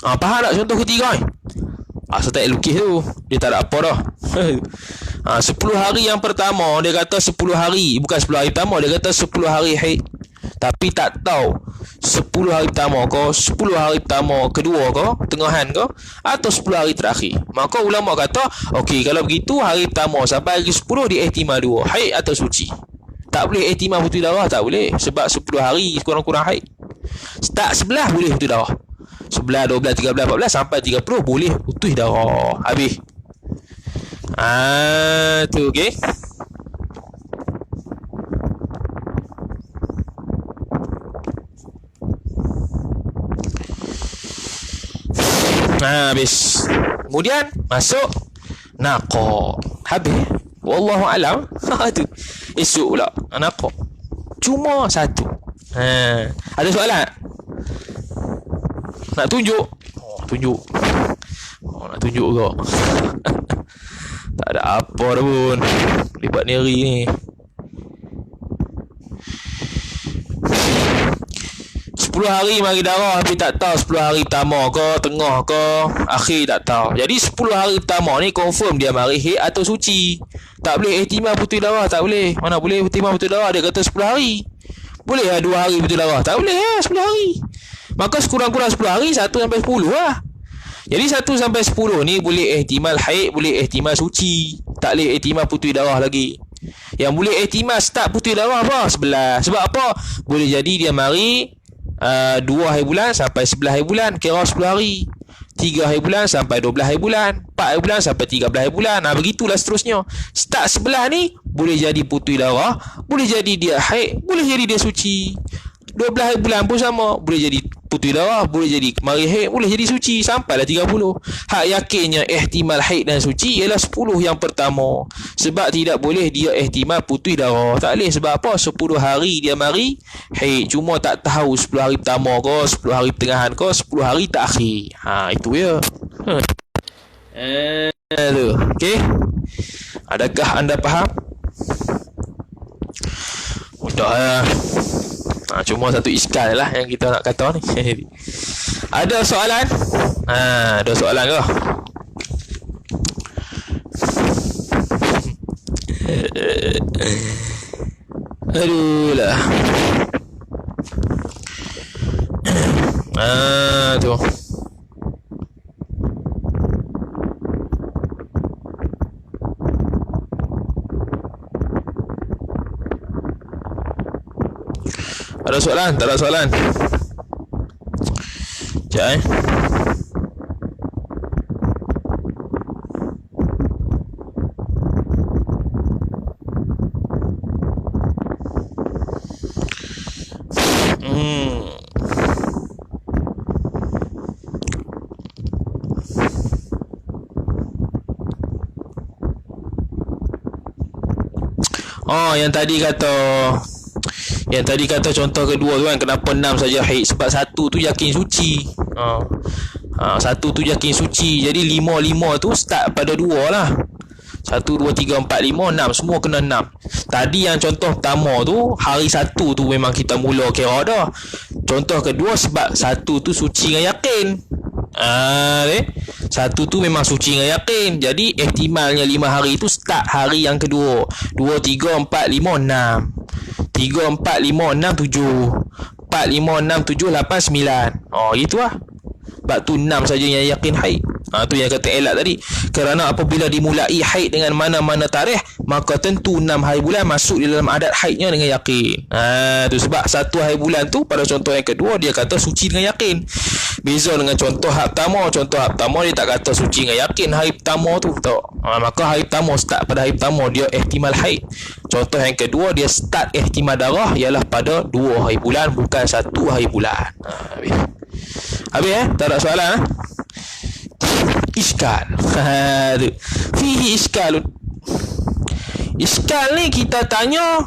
A: Faham tak contoh ketiga ni? Saya tak lukis tu, dia tak ada apa dah. 10 hari yang pertama dia kata 10 hari, bukan 10 hari pertama, dia kata 10 hari haid. Tapi tak tahu 10 hari pertama ke, 10 hari pertama kedua ke, tengahan ke, atau 10 hari terakhir. Maka ulama kata okey, kalau begitu hari pertama sampai hari 10 diihtimal 2, haid atau suci. Tak boleh ihtimal putih darah, tak boleh. Sebab 10 hari kurang-kurang haid. Tak 11 boleh putih darah, 11, 12, 13, 14 sampai 30 boleh putih darah. Habis. Tu okey. Habis. Kemudian masuk naqa. Habis. Wallahu alam. Tu. Esok pula naqa. Cuma satu. Ada soalan? Nak tunjuk? Tunjuk. Nak tunjuk ke? Tak ada apa dah pun. Libat ni hari ni. 10 hari mari darah tapi tak tahu 10 hari pertama ke, tengah ke, akhir tak tahu. Jadi 10 hari pertama ni confirm dia mari haid atau suci. Tak boleh ihtimal putih darah, tak boleh. Mana boleh ihtimal putih darah? Dia kata 10 hari. Boleh lah 2 hari putih darah? Tak boleh 10 hari. Maka sekurang-kurang 10 hari 1 sampai 10 lah. Jadi 1 sampai 10 ni boleh ihtimal haid, boleh ihtimal suci. Tak boleh ihtimal putih darah lagi. Yang boleh ihtimal start putih darah apa? 11. Sebab apa? Boleh jadi dia mari 2 hari bulan sampai 11 hari bulan, kira 10 hari. 3 hari bulan sampai 12 hari bulan, 4 hari bulan sampai 13 hari bulan. Begitulah seterusnya. Start sebelah ni boleh jadi putui darah, boleh jadi dia haid, boleh jadi dia suci. 12 hari bulan pun sama, boleh jadi putui darah, boleh jadi kemari haid, boleh jadi suci, sampailah 30. Hak yakinnya ihtimal haid dan suci ialah 10 yang pertama. Sebab tidak boleh dia ihtimal putui darah. Tak boleh, sebab apa? 10 hari dia mari haid, cuma tak tahu 10 hari pertama ke, 10 hari pertengahan ke, 10 hari terakhir. Itu ya. Tu. Okey. Adakah anda faham? Mudah. Cuma satu iskal lah yang kita nak kata ni. Ada soalan? Ada soalan ke? Aduh lah. Tu. Ada soalan? Tak ada soalan? Sekejap yang tadi kata contoh kedua tu kan, kenapa 6 saja haid? Sebab satu tu yakin suci. Satu tu yakin suci. Jadi 5 tu start pada 2 lah. 1, 2, 3, 4, 5, 6. Semua kena 6. Tadi yang contoh pertama tu, hari 1 tu memang kita mula kira dah. Contoh kedua sebab 1 tu suci dengan yakin. Satu tu memang suci dengan yakin. Jadi ihtimalnya 5 hari tu start hari yang kedua. 2, 3, 4, 5, 6. 3, 4, 5, 6, 7. 4, 5, 6, 7, 8, 9. Gitu lah. Sebab tu 6 saja yang yakin haid. Tu yang kata elak tadi. Kerana apabila dimulai haid dengan mana-mana tarikh, maka tentu 6 hari bulan masuk di dalam adat haidnya dengan yakin. Tu sebab 1 hari bulan tu pada contoh yang kedua dia kata suci dengan yakin. Beza dengan contoh hari pertama. Contoh hari pertama dia tak kata suci dengan yakin hari pertama tu. Maka hari pertama start pada hari pertama dia ihtimal haid. Contoh yang kedua dia start ihtimal darah ialah pada 2 hari bulan, bukan 1 hari bulan. Habis tak ada soalan Iskal. Fihi iskalun. Iskal ni kita tanya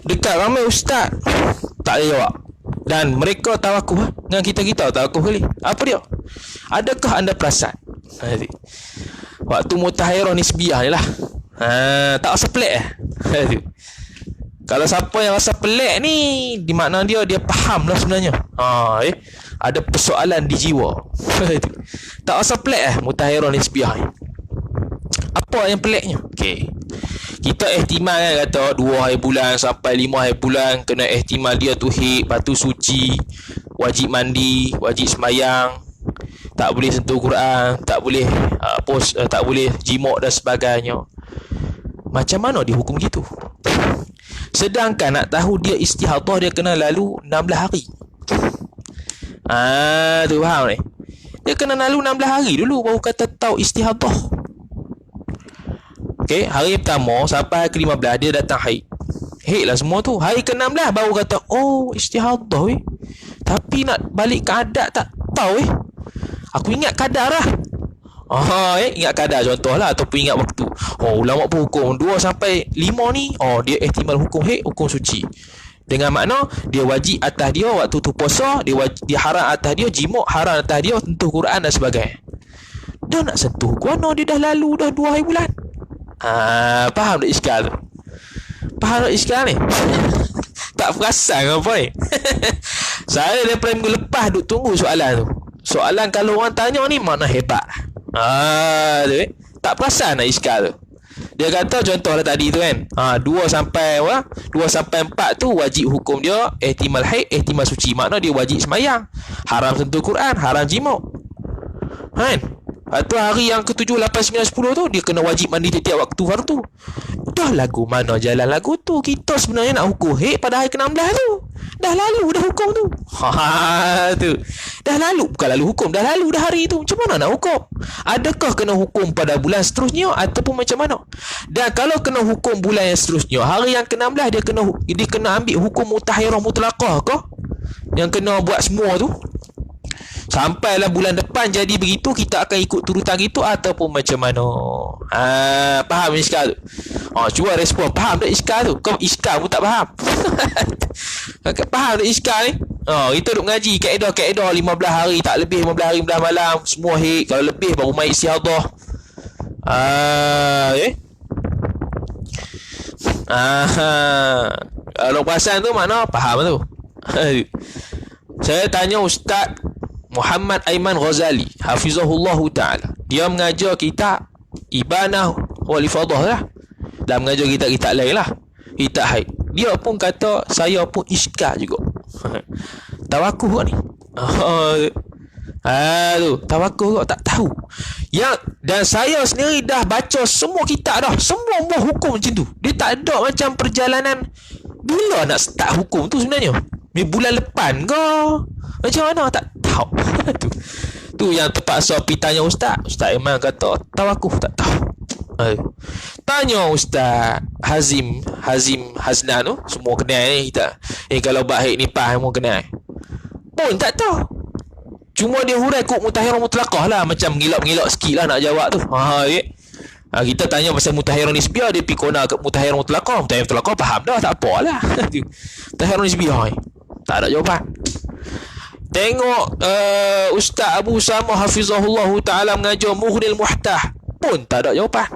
A: dekat ramai ustaz, tak ada jawab. Dan mereka tawakuf dengan kita tawakuf kali. Apa dia? Adakah anda perasan? Waktu mutahairah nisbiyah ni lah. Tak rasa pelik Kalau siapa yang rasa pelik ni, di makna dia faham lah sebenarnya. Ada persoalan di jiwa. Tak rasa pelik mutahairah nisbiyah ni. Apa yang peliknya? Kita ihtimal kan kata 2 hari bulan sampai 5 hari bulan kena ihtimal dia tu haid, lepas tu suci, wajib mandi, wajib sembahyang, tak boleh sentuh Quran, tak boleh tak boleh jimuk dan sebagainya. Macam mana dihukum gitu? Sedangkan nak tahu dia istihadah dia kena lalu 16 hari. Tu faham ni? Dia kena lalu 16 hari dulu baru kata tahu istihadah. Hari pertama sampai hari ke-15 dia datang haid. Haid lah semua tu. Hari ke-16 baru kata istihadah Tapi nak balik ke adat tak tahu Aku ingat kadar lah. Ingat kadar contoh lah, ataupun ingat waktu. Ulama pun hukum 2 sampai 5 ni dia ihtimal hukum haid, hukum suci. Dengan makna dia wajib atas dia waktu tu puasa, dia haram atas dia jimuk, haram atas dia sentuh Quran dan sebagainya. Dah nak sentuh kuana dia dah lalu dah 2 hari bulan. Faham tak iskal tu? Faham tak iskal ni? Tak perasan apa ni? Saya daripada minggu lepas duk tunggu soalan tu. Soalan kalau orang tanya ni mana hebat. Tak perasan tak iskal tu? Dia kata contoh lah tadi tu kan, 2 sampai 4 tu wajib hukum dia ihtimal haid, ihtimal suci. Makna dia wajib sembahyang, haram sentuh Quran, haram jimuk. Kan? Atau hari yang ke-7, 8, 9, 10 tu dia kena wajib mandi tiap waktu fardu. Dah lagu mana jalan lagu tu. Kita sebenarnya nak hukum haid pada hari ke-16 tu. Dah lalu dah hukum tu. Tu. Dah lalu, bukan lalu hukum, dah lalu dah hari tu. Macam mana nak hukum? Adakah kena hukum pada bulan seterusnya ataupun macam mana? Dan kalau kena hukum bulan yang seterusnya, hari yang ke-16 dia kena ambil hukum mutahhirah mutlaqah ke? Yang kena buat semua tu. Sampailah bulan depan jadi begitu, kita akan ikut turutan gitu ataupun macam mana? Faham iskal tu? Cuba respon, faham tak iskal tu? Kau iskal pun tak faham. Faham tak iskal ni? Kita duk ngaji kaedah 15 hari, tak lebih 15 hari 15 malam, semua haid. Kalau lebih baru main istihadah. Kalau perasan tu mana? Faham tu? Saya tanya Ustaz Muhammad Aiman Ghazali hafizahullahu ta'ala. Dia mengajar kita Ibanah wal Ifadah lah. Dan mengajar kita lain lah, kita haid. Dia pun kata saya pun iskal juga. Tawakuh kot ni. Tu tawakuh kot, tak tahu. Dan saya sendiri dah baca semua kitab dah. Semua hukum macam tu. Dia tak ada macam perjalanan bila nak start hukum tu sebenarnya. Bulan lepan ke? Macam mana? Tak tahu. Tu yang terpaksa pergi tanya Ustaz Iman kata tawakuh, tak tahu. Tanya Ustaz Hazim Haznan tu, semua kenal ni kita. Kalau bahik ni pah semua kenal. Pun tak tahu. Cuma dia hurai kok mutahhirah mutlaqah lah, macam mengilak-mengilak sikit lah nak jawab tu. Kita tanya pasal mutahhirah nisbiyah, dia pergi kona ke mutahhirah mutlaqah. Mutahhirah mutlaqah faham dah, tak apalah. Mutahhirah nisbiyah tak ada jawapan. Tengok Ustaz Abu Usama hafizahullahu ta'ala mengajar Muhnil Muhtah, pun tak ada jawapan.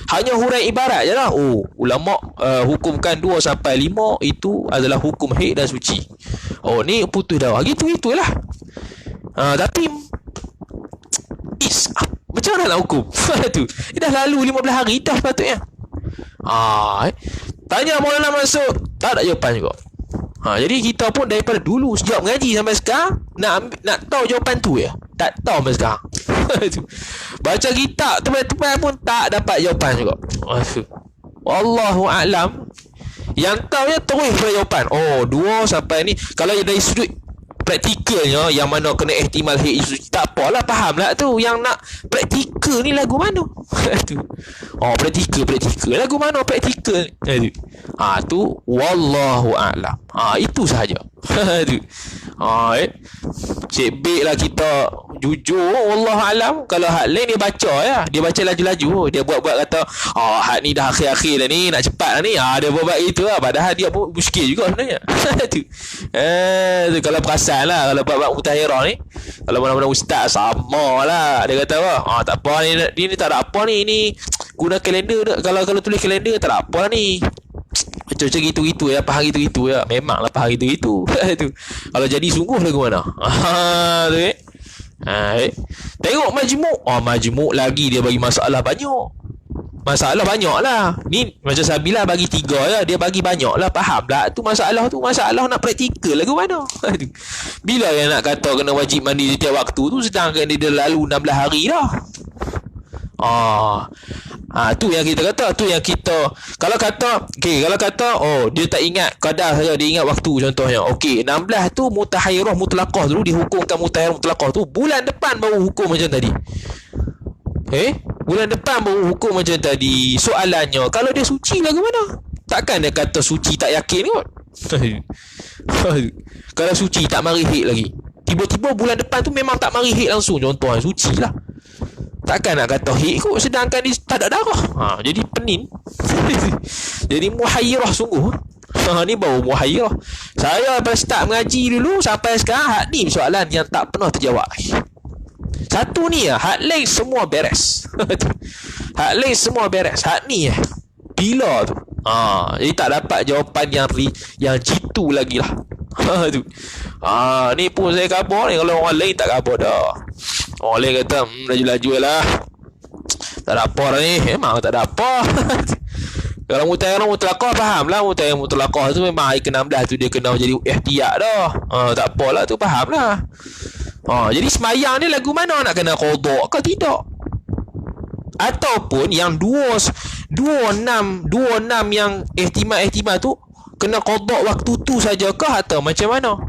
A: Hanya hurai ibarat je lah. Ulama hukumkan 2 sampai 5 itu adalah hukum haid dan suci. Ni putus dah. Gitu-gitulah. Tapi macam mana nak hukum? Tu. Dah lalu 15 hari dah sepatutnya. Tanya Maulana Mansur, tak ada jawapan juga. Jadi kita pun daripada dulu sejak mengaji sampai sekarang nak tahu jawapan tu ya. Tak tahu sampai sekarang. Baca kitab tepat-tepat pun tak dapat jawapan juga. Wallahu a'lam. Yang tahu ya terus pada jawapan. 2 sampai ni. Kalau dari sudut praktikalnya, yang mana kena ihtimal haid suci, tak apalah, faham lah tu. Yang nak praktikal ni lagu mana? Tu. Praktikal lagu mana praktikal? Tu wallahu a'lam. Itu sahaja. Tu. Cik baik lah kita jujur, wallahu alam. Kalau hak lain dia baca ya, dia baca laju-laju, dia buat-buat kata hak ni dah akhir-akhir dah ni, nak cepat dah ni. Dia buat itu lah, padahal dia pun muskil juga sebenarnya. Tu. Tu kalau perasan lah, kalau bab mutahhirah ni, kalau mana-mana ustaz sama lah, dia kata apa? Tak apa ni tak ada apa ni guna kalender. Kalau tulis kalender tak ada apa lah ni. Macam gitu-gitu ya, faham gitu-gitu ya. Memanglah faham gitu-gitu. Tu. Kalau jadi sungguh lagu mana? Tu tengok majmuk. Majmuk lagi dia bagi masalah banyak. Masalah banyak lah. Ni macam Sabilah bagi 3 ya, dia bagi banyak lah. Faham lah tu masalah nak praktikal lagu mana? Bila yang nak kata kena wajib mandi setiap waktu tu, sedangkan dia dah lalu 16 hari dah. Tu yang kita kata, kalau kata dia tak ingat kadar saja, dia ingat waktu contohnya. 16 tu mutahhirah mutlaqah dulu, dihukumkan mutahhirah mutlaqah tu bulan depan baru hukum macam tadi. Bulan depan baru hukum macam tadi. Soalannya, kalau dia suci lagu mana? Takkan dia kata suci tak yakin kot. Kalau suci tak mari haid lagi, tiba-tiba bulan depan tu memang tak mari haid langsung, contohnya suci lah. Takkan nak kata haid kot sedangkan dia tak ada darah. Jadi penin. Jadi muhayyirah sungguh. Ni baru muhayyirah. Saya lepas start mengaji dulu sampai sekarang, ni soalan yang tak pernah terjawab. Satu ni lah, hak lain semua beres. Hak lain semua beres. Hak ni bila tu? Jadi tak dapat jawapan yang jitu lagi lah. Tu. Ni pun saya khabar ni, kalau orang lain tak khabar dah. Orang lain kata laju-laju lah, tak ada apa dah ni. Memang tak ada apa. Kalau mutahhirah mutlaqah faham lah. Mutahhirah mutlaqah tu memang hari ke-16 tu dia kena jadi ihtiyat dah. Tak apalah tu, faham lah. Jadi semayang ni lagu mana nak kena qada ke tidak? Ataupun yang 26 yang ihtimal tu kena qada waktu tu sajakah atau macam mana?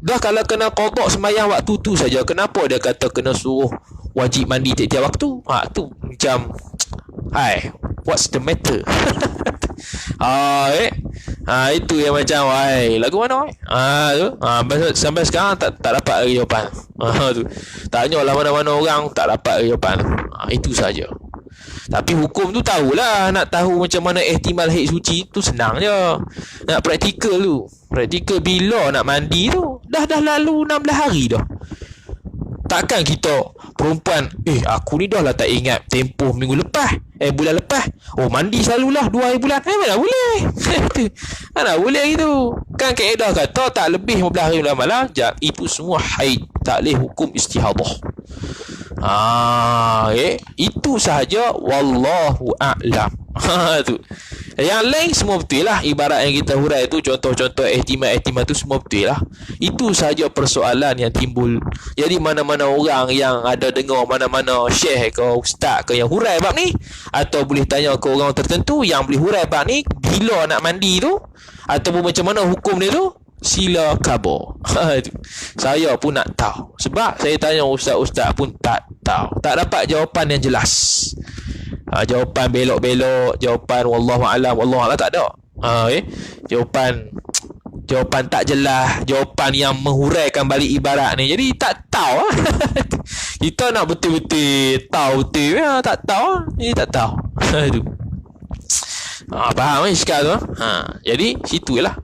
A: Dah kalau kena qada semayang waktu tu saja, kenapa dia kata kena suruh wajib mandi tiap-tiap waktu? Tu macam what's the matter? Itu yang macam lagu mana sampai sekarang tak dapat lagi jawapan. Tu tanyalah mana-mana orang tak dapat lagi jawapan. Itu saja. Tapi hukum tu tahulah, nak tahu macam mana ihtimal haid suci tu senang je. Nak praktikal tu. Praktikal bila nak mandi tu dah lalu 16 hari dah. Takkan kita perempuan, aku ni dah lah tak ingat tempoh minggu lepas, bulan lepas. Mandi selalulah 2 hari bulan. Mana boleh? Mana boleh gitu. Kan kaedah kata tak lebih 15 hari bulan malam, itu semua haid. Tak boleh hukum istihadah. Itu sahaja, wallahu a'lam. Tu. Yang lain semua betul lah. Ibarat yang kita hurai tu, contoh-contoh ihtimal tu semua betul lah. Itu sahaja persoalan yang timbul. Jadi mana-mana orang yang ada dengar mana-mana syekh ke ustaz ke yang hurai bab ni, atau boleh tanya ke orang tertentu yang boleh hurai bab ni, bila nak mandi tu ataupun macam mana hukum dia tu, sila khabar. Saya pun nak tahu. Sebab saya tanya ustaz-ustaz pun tak tahu. Tak dapat jawapan yang jelas. Jawapan belok-belok, jawapan wallahu alam tak ada. Jawapan tak jelas, jawapan yang menghuraikan balik ibarat ni. Jadi tak tahu. Kita nak betul-betul tahu betul, tak tahu. Jadi tak tahu. Faham sekarang tu? Jadi situlah.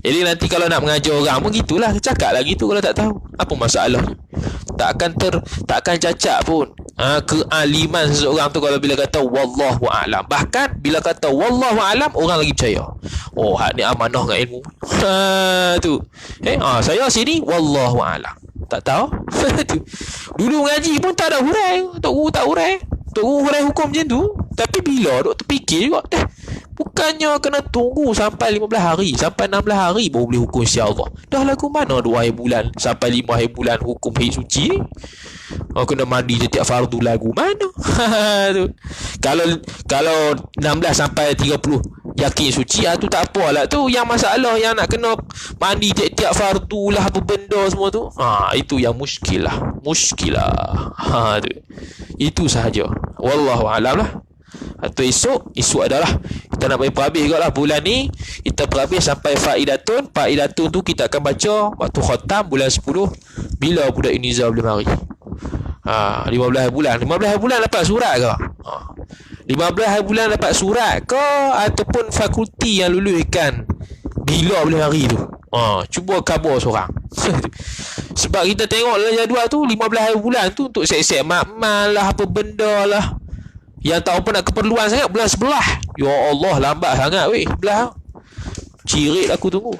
A: Jadi nanti kalau nak mengajar orang pun gitulah, cakap lah gitu kalau tak tahu. Apa masalahnya? Takkan cacat pun kealiman seseorang tu kalau bila kata wallahu a'lam. Bahkan bila kata wallahu a'lam, orang lagi percaya. Hak ni amanah dengan ilmu. Tu. Saya sini wallahu a'lam. Tak tahu. Dulu ngaji pun tak ada hurai. Tok guru tak hurai. Tok guru hurai hukum macam tu. Tapi bila dok terfikir juga, bukannya kena tunggu sampai 15 hari, sampai 16 hari baru boleh hukum insya-Allah. Dah lagu mana 2 hari bulan sampai 5 hari bulan hukum haid suci ni? Kena mandi setiap fardu lagu mana? Tu. Kalau 16 sampai 30 yakin suci, tu tak apalah tu. Yang masalah yang nak kena mandi tiap-tiap fardu lah, apa benda semua tu. Itu yang muskilah. Tu. Itu sahaja. Wallahu a'lam lah. Atau esok adalah kita nak bagi perhabis juga lah bulan ni. Kita perhabis sampai Faidatun tu kita akan baca waktu khatam bulan 10. Bila budak Iniza boleh mari? 15 hari bulan dapat surat ke? 15 hari bulan dapat surat ke? Ataupun fakulti yang luluskan bila boleh mari tu? Cuba khabar seorang. Sebab kita tengok dalam jadual tu 15 hari bulan tu untuk set-set makmal lah, apa benda lah. Yang tak apa nak keperluan sangat bulan sebelah. Ya Allah, lambat sangat weh belah. Cirit aku tunggu.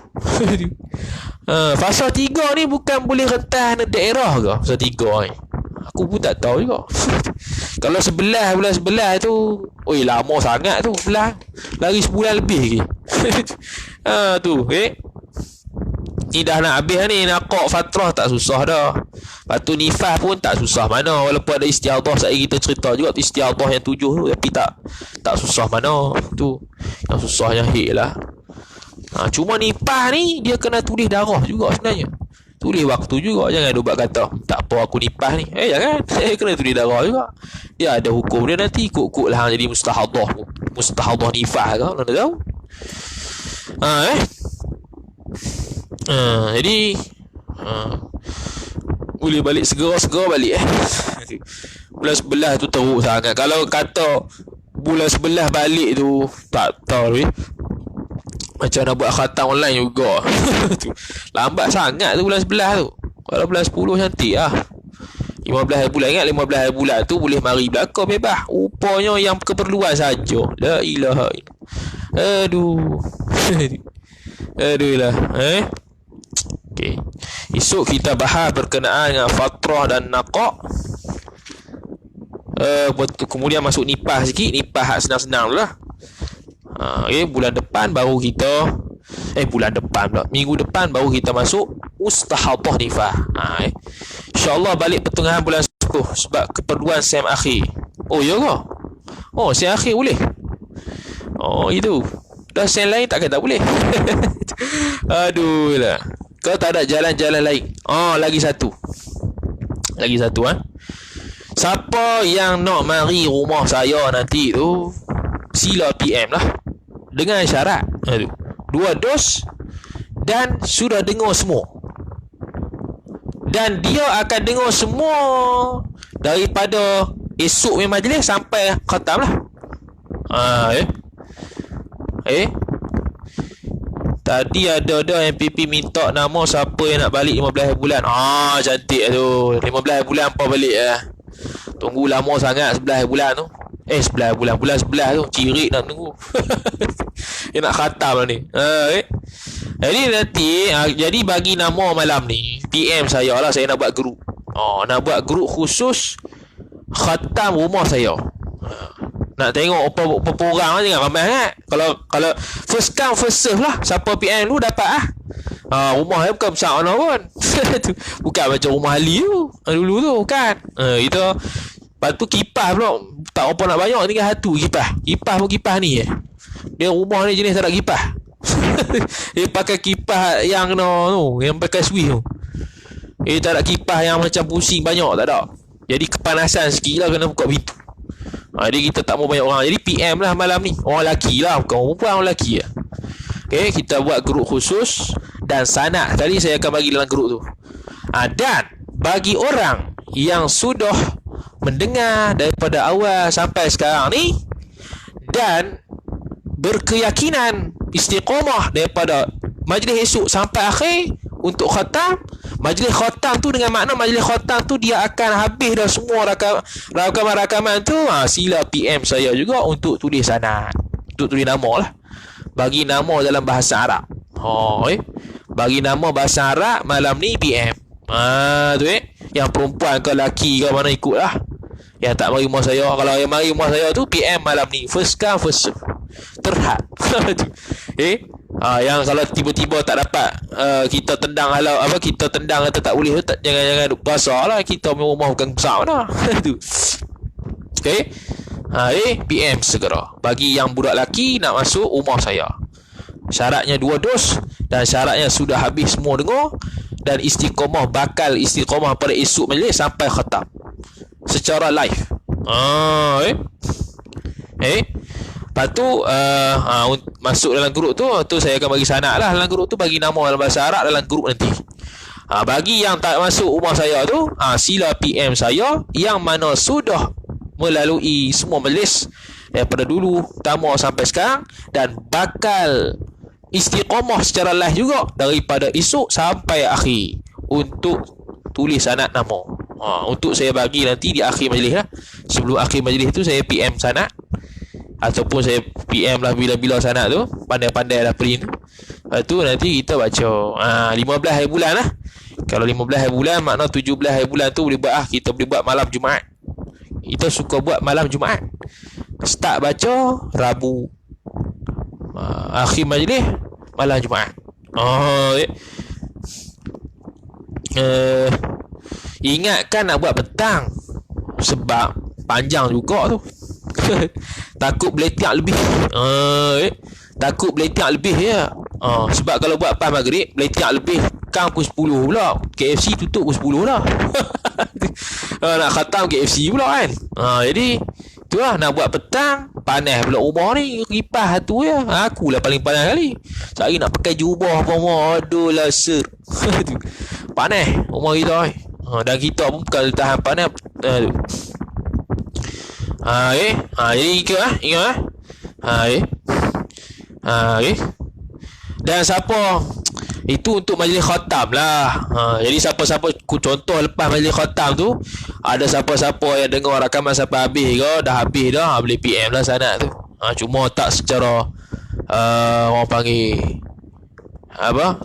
A: Fasa 3 ni bukan boleh rentas daerah ke? Fasa 3 ni aku pun tak tahu juga. Kalau bulan sebelah tu, lama sangat tu belah. Lari sebulan lebih lagi. Tu ni dah nak habis ni. Nakak fatrah tak susah dah. Lepas tu nifas pun tak susah mana. Walaupun ada istiadah, saya kita cerita juga istiadah yang 7 tu, tapi tak susah mana tu. Yang susahnya haid lah. Cuma nifas ni dia kena tulis darah juga sebenarnya. Tulis waktu juga. Jangan dia buat kata tak apa aku nifas ni. Jangan. Kena tulis darah juga. Dia ada hukum dia nanti. Ikut-ikut lah jadi mustahadah nifas ke, mana tahu. Jadi boleh balik segera balik. Bulan 11 tu teruk sangat. Kalau kata bulan 11 balik tu tak tahu macam nak buat khatam online juga. Lambat sangat tu bulan 11 tu. Kalau bulan 10 cantik lah. 15 hari bulan, ingat 15 hari bulan tu boleh mari belakang bebas. Rupanya yang keperluan saja. La ilaha illallah. Aduh lah. Okay. Esok kita bahas berkenaan dengan fatrah dan naqak. Kemudian masuk nipah sikit. Nipah hak senang-senang lah. Bulan depan baru kita Bulan depan pula, minggu depan baru kita masuk mustahadah nifah. InsyaAllah balik pertengahan bulan 10 sebab keperluan SEM akhir. Oh ya ke? Oh, SEM akhir boleh? Oh itu. Dah SEM lain takkan tak boleh. Aduh lah. Kau tak ada jalan-jalan lain. Lagi satu siapa yang nak mari rumah saya nanti tu, sila PM lah dengan syarat 2 dos dan sudah dengar semua, dan dia akan dengar semua daripada esok punya majlis sampai khatam lah. Tadi ada MPP minta nama siapa yang nak balik 15 bulan. Cantik tu. 15 bulan apa balik lah. Tunggu lama sangat 11 bulan tu. 11 bulan. Bulan 11 tu. Cirik nak tunggu. Dia nak khatam lah ni. Jadi nanti, jadi bagi nama malam ni, PM saya lah, saya nak buat grup. Nak buat grup khusus khatam rumah saya. Nak tengok apa orang je kan, ramai kan. Kalau first come first serve lah, siapa PM dulu dapat lah. Rumah dia bukan besar mana pun. Bukan macam rumah Ali tu dulu tu kan. Kita lepas tu kipas pula tak apa nak banyak, tinggal satu kipas pun kipas ni dia rumah ni jenis tak ada kipas. Dia pakai kipas yang tu, yang pakai switch tu. Tak ada kipas yang macam pusing banyak, tak ada. Jadi kepanasan sikit lah kena buka pintu. Jadi kita tak mau banyak orang. Jadi PM lah malam ni, orang lelaki lah, bukan orang perempuan, orang lelaki lah. Okay, kita buat grup khusus. Dan sanad tadi saya akan bagi dalam grup tu. Dan bagi orang yang sudah mendengar daripada awal sampai sekarang ni dan berkeyakinan istiqamah daripada majlis esok sampai akhir untuk khatam. Majlis khatam tu dengan makna majlis khatam tu dia akan habis dah semua rakaman tu. Sila PM saya juga untuk tulis sanad, untuk tulis nama lah. Bagi nama dalam bahasa Arab. Bagi nama bahasa Arab malam ni PM. Tu yang perempuan ke lelaki ke mana ikut lah. Yang tak mari rumah saya, kalau yang mari rumah saya tu PM malam ni, first come first serve, terhad. Yang kalau tiba-tiba tak dapat kita tendang kita tendang atau tak boleh tu, jangan basah lah, kita punya rumah bukan besar mana. Tu. Okay. PM segera bagi yang budak lelaki nak masuk rumah saya. Syaratnya 2 dos dan syaratnya sudah habis semua dengar, dan bakal istiqamah pada esok majlis sampai khatam secara live. Lepas tu masuk dalam grup tu saya akan bagi sanad lah dalam grup tu, bagi nama dalam bahasa Arab dalam grup nanti. Bagi yang tak masuk rumah saya tu, sila PM saya yang mana sudah melalui semua majlis daripada dulu pertama sampai sekarang, dan bakal istiqamah secara live juga daripada esok sampai akhir untuk tulis sanad nama. Untuk saya bagi nanti di akhir majlis lah. Sebelum akhir majlis tu saya PM sanad, ataupun saya PM lah bila-bila sanad tu, pandai-pandai lah print. Lepas tu nanti kita baca 15 hari bulan lah. Kalau 15 hari bulan, makna 17 hari bulan tu boleh buat lah. Kita boleh buat malam Jumaat. Kita suka buat malam Jumaat. Start baca Rabu, akhir majlis malam Jumaat. Ingatkan nak buat petang sebab panjang juga tu. Takut beletiak lebih. Takut beletiak lebih ya. Sebab kalau buat pas maghrib beletiak lebih kan pukul 10 pula. KFC tutup pukul 10 dah. Nak khatam KFC pula kan. Jadi tu lah, nak buat petang panas pula rumah ni, kipas tu ya. Akulah paling panas kali. Sehari nak pakai jubah apa semua. Aduh lah ser. Panas rumah kita ni. Dan kita pun bukan tahan panas. Jadi ingat dan siapa itu untuk majlis khatam lah. Jadi siapa-siapa, contoh lepas majlis khatam tu, ada siapa-siapa yang dengar rakaman sampai habis ke, dah habis dah, boleh PM lah sanad tu. Cuma tak secara orang panggil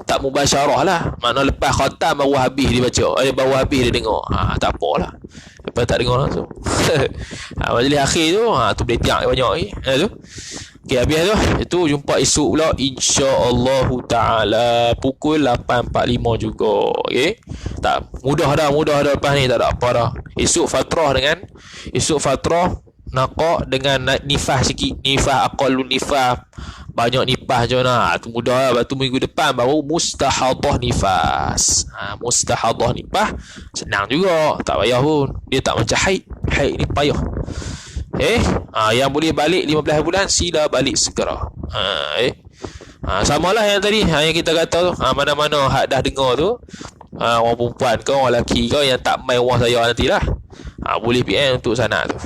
A: tak mubasyarah lah. Makna lepas khatam baru habis dia baca, baru habis dia dengar. Tak apalah, lepas tak dengar langsung. Majlis akhir tu tu boleh tiap banyak lagi tu. Okey, habis tu. Itu jumpa esok pula insya-Allah taala pukul 8.45 juga. Okey. Tak mudah dah lepas ni, tak ada apa dah. Esok fatrah naqa dengan nifah sikit. Nifah aqallun nifah. Banyak nifah je nah. Tu mudah lah. Lepas tu minggu depan baru mustahadah nifas. Mustahadah nifah senang juga. Tak payah pun. Dia tak macam haid. Haid ni payah. Yang boleh balik 15 bulan sila balik segera. Samalah yang tadi, yang kita kata tu, mana-mana hak dah dengar tu, orang perempuan ke orang lelaki ke yang tak main rumah saya nantilah, boleh PM untuk sana tu.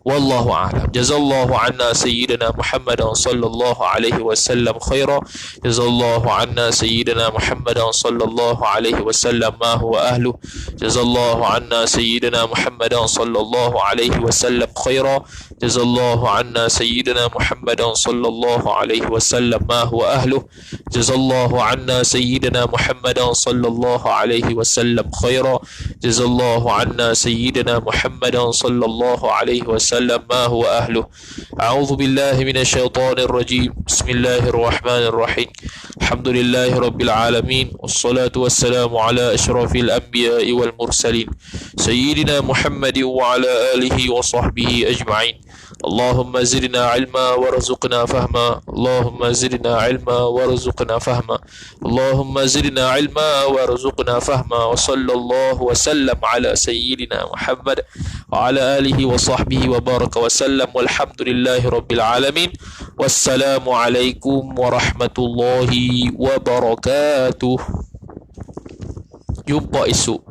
A: Wallahu a'lam. Jazallahu anna sayyidina Muhammadan sallallahu alaihi wasallam khaira. Jazallahu anna sayyidina Muhammadan sallallahu alaihi wasallam ma huwa ahlu. Jazallahu anna sayyidina Muhammadan sallallahu alaihi wasallam khaira. Jazallahu anna sayyidina Muhammadan sallallahu alaihi wasallam ma huwa ahlu. Jazallahu anna sayyidina Muhammadan sallallahu alaihi wasallam khaira. Jazallahu anna sayyidina Muhammadan sallallahu alaihi wasallam ما هو أهله. أعوذ بالله من الشيطان الرجيم. بسم الله الرحمن الرحيم. الحمد لله رب العالمين، والصلاة والسلام على أشرف الأنبياء والمرسلين سيدنا محمد وعلى آله وصحبه أجمعين. اللهم زدنا علما وارزقنا فهما. اللهم زدنا علما وارزقنا فهما. اللهم زدنا علما وارزقنا فهما. وصلى الله وسلم على سيدنا محمد وعلى آله وصحبه وبارك وسلم، والحمد لله رب العالمين. والسلام عليكم ورحمة الله wabarakatuh. Jumpa esok.